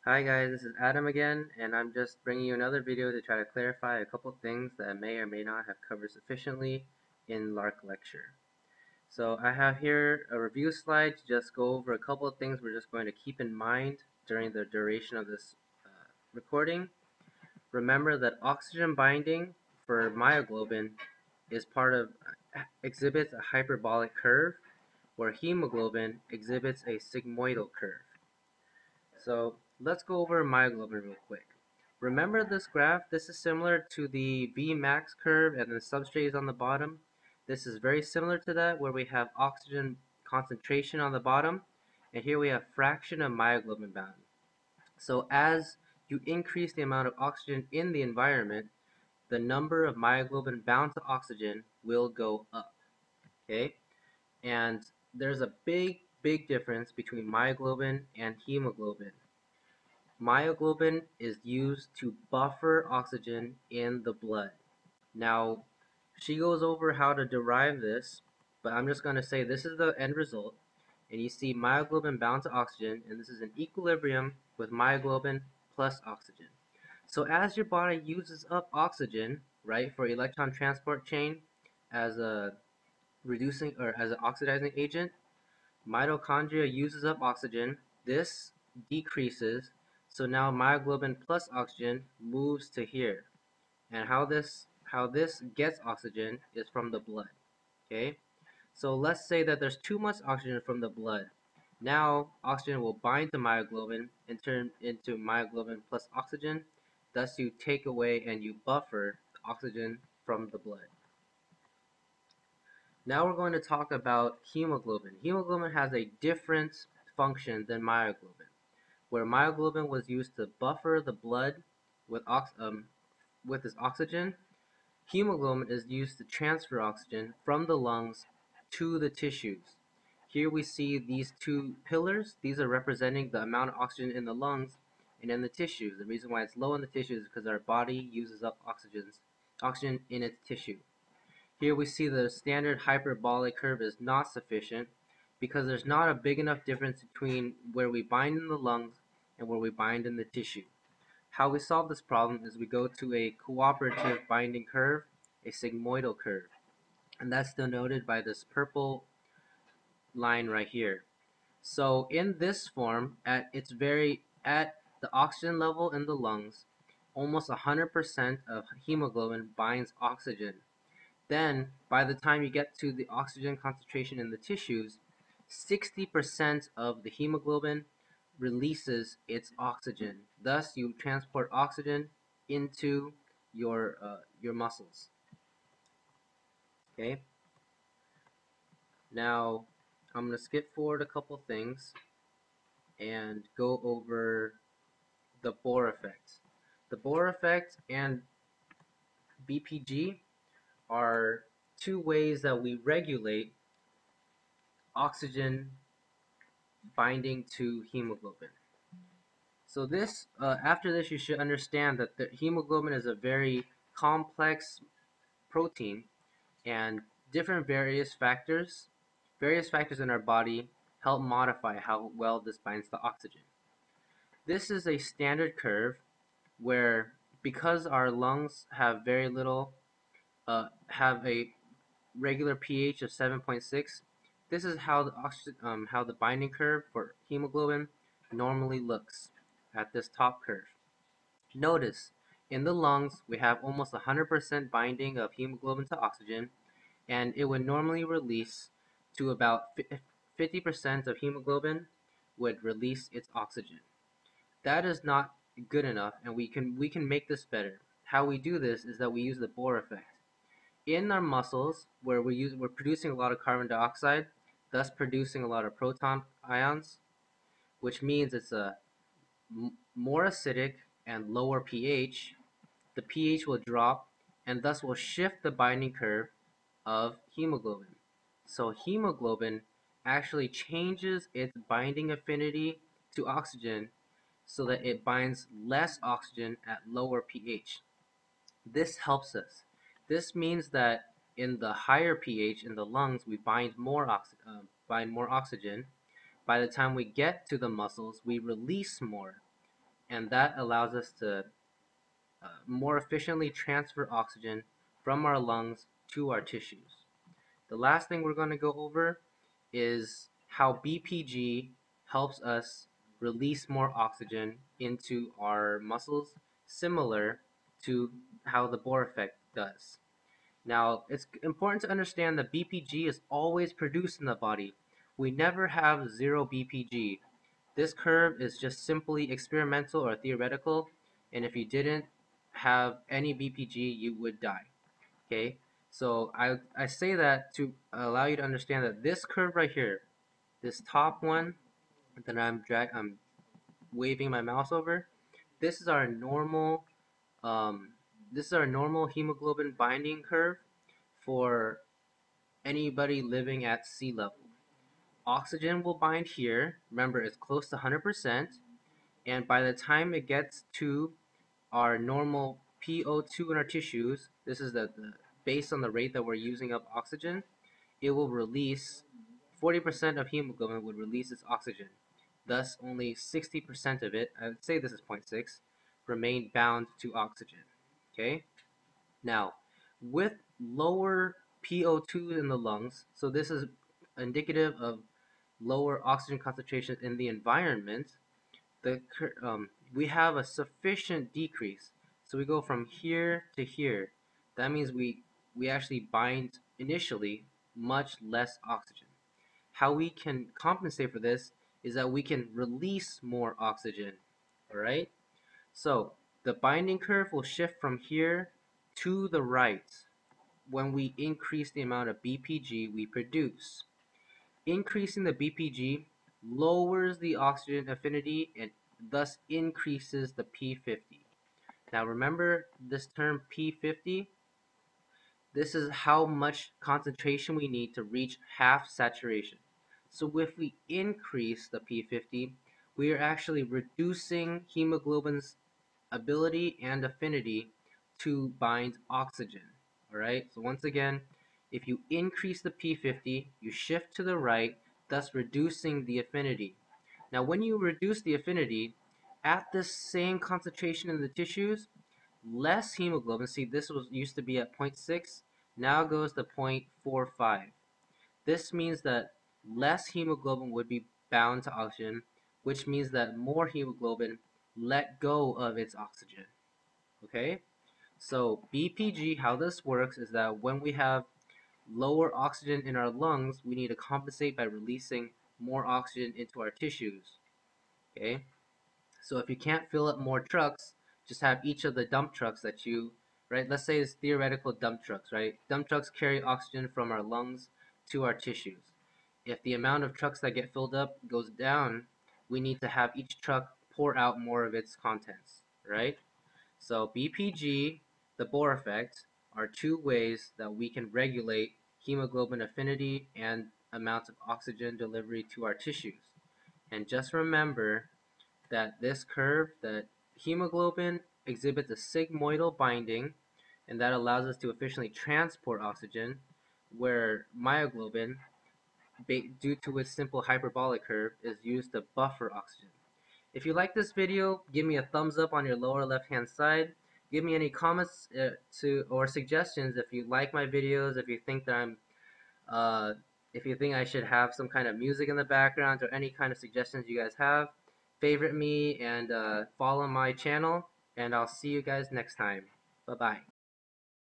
Hi guys, this is Adam again, and I'm just bringing you another video to try to clarify a couple things that I may or may not have covered sufficiently in LARC lecture. So I have here a review slide to just go over a couple of things we're just going to keep in mind during the duration of this recording. Remember that oxygen binding for myoglobin is exhibits a hyperbolic curve, where hemoglobin exhibits a sigmoidal curve. So let's go over myoglobin real quick. Remember this graph? This is similar to the Vmax curve and the substrate is on the bottom. This is very similar to that, where we have oxygen concentration on the bottom, and here we have fraction of myoglobin bound. So as you increase the amount of oxygen in the environment, the number of myoglobin bound to oxygen will go up. Okay? And there's a big difference between myoglobin and hemoglobin. Myoglobin is used to buffer oxygen in the blood. Now, she goes over how to derive this, but I'm just going to say this is the end result. And you see myoglobin bound to oxygen, and this is in equilibrium with myoglobin plus oxygen. So as your body uses up oxygen, right, for electron transport chain as a reducing or as an oxidizing agent, mitochondria uses up oxygen. This decreases, so now myoglobin plus oxygen moves to here. And how this gets oxygen is from the blood. Okay? So let's say that there's too much oxygen from the blood. Now oxygen will bind to myoglobin and turn into myoglobin plus oxygen. Thus you take away and you buffer oxygen from the blood. Now we're going to talk about hemoglobin. Hemoglobin has a different function than myoglobin, where myoglobin was used to buffer the blood with this oxygen. Hemoglobin is used to transfer oxygen from the lungs to the tissues. Here we see these two pillars. These are representing the amount of oxygen in the lungs and in the tissues. The reason why it's low in the tissues is because our body uses up oxygen in its tissue. Here we see the standard hyperbolic curve is not sufficient because there's not a big enough difference between where we bind in the lungs and where we bind in the tissue. How we solve this problem is we go to a cooperative binding curve, a sigmoidal curve, and that's denoted by this purple line right here. So in this form, at the oxygen level in the lungs, almost 100% of hemoglobin binds oxygen. Then, by the time you get to the oxygen concentration in the tissues, 60% of the hemoglobin releases its oxygen. Thus, you transport oxygen into your muscles. Okay. Now, I'm going to skip forward a couple things and go over the Bohr effect. The Bohr effect and BPG are two ways that we regulate oxygen binding to hemoglobin. So after this, you should understand that the hemoglobin is a very complex protein, and various factors in our body help modify how well this binds to oxygen. This is a standard curve where, because our lungs have have a regular pH of 7.6, this is how the binding curve for hemoglobin normally looks at this top curve. Notice, in the lungs, we have almost 100% binding of hemoglobin to oxygen, and it would normally release to about 50% of hemoglobin would release its oxygen. That is not good enough, and we can make this better. How we do this is that we use the Bohr effect. In our muscles, where we're producing a lot of carbon dioxide, thus producing a lot of proton ions, which means it's a more acidic and lower pH. The pH will drop and thus will shift the binding curve of hemoglobin. So hemoglobin actually changes its binding affinity to oxygen so that it binds less oxygen at lower pH. This helps us. This means that in the higher pH in the lungs, we bind more oxygen. By the time we get to the muscles, we release more. and that allows us to more efficiently transfer oxygen from our lungs to our tissues. The last thing we're going to go over is how BPG helps us release more oxygen into our muscles, similar to how the Bohr effect does. Now, it's important to understand that BPG is always produced in the body. We never have zero BPG. This curve is just simply experimental or theoretical, and if you didn't have any BPG, you would die. Okay, so I say that to allow you to understand that this curve right here, this top one that I'm waving my mouse over, this is our normal um, this is our normal hemoglobin binding curve for anybody living at sea level. Oxygen will bind here. Remember, it's close to 100%, and by the time it gets to our normal PO2 in our tissues, this is based on the rate that we're using of oxygen, it will release 40% of hemoglobin would release its oxygen. Thus, only 60% of it, I would say this is 0.6, remain bound to oxygen. Okay? Now, with lower PO2 in the lungs, so this is indicative of lower oxygen concentrations in the environment, we have a sufficient decrease. So we go from here to here. That means we actually bind initially much less oxygen. How we can compensate for this is that we can release more oxygen. All right? So the binding curve will shift from here to the right when we increase the amount of BPG we produce. Increasing the BPG lowers the oxygen affinity and thus increases the P50. Now remember this term P50? This is how much concentration we need to reach half saturation. So if we increase the P50, we are actually reducing hemoglobin's ability and affinity to bind oxygen. All right, so once again, if you increase the P50, you shift to the right, thus reducing the affinity. Now, when you reduce the affinity at the same concentration in the tissues, less hemoglobin, see this was used to be at 0.6, now goes to 0.45. This means that less hemoglobin would be bound to oxygen, which means that more hemoglobin let go of its oxygen. Okay? So BPG, how this works is that when we have lower oxygen in our lungs, we need to compensate by releasing more oxygen into our tissues. Okay? So if you can't fill up more trucks, just have each of the dump trucks that you, right? Let's say it's theoretical dump trucks, right? Dump trucks carry oxygen from our lungs to our tissues. If the amount of trucks that get filled up goes down, we need to have each truck pour out more of its contents, right? So BPG, the Bohr effect, are two ways that we can regulate hemoglobin affinity and amounts of oxygen delivery to our tissues. And just remember that this curve, that hemoglobin exhibits a sigmoidal binding, and that allows us to efficiently transport oxygen, where myoglobin, due to its simple hyperbolic curve, is used to buffer oxygen. If you like this video, give me a thumbs up on your lower left hand side. Give me any comments or suggestions if you like my videos, if you think that uh, if you think I should have some kind of music in the background or any kind of suggestions you guys have. Favorite me and follow my channel, and I'll see you guys next time. Bye bye.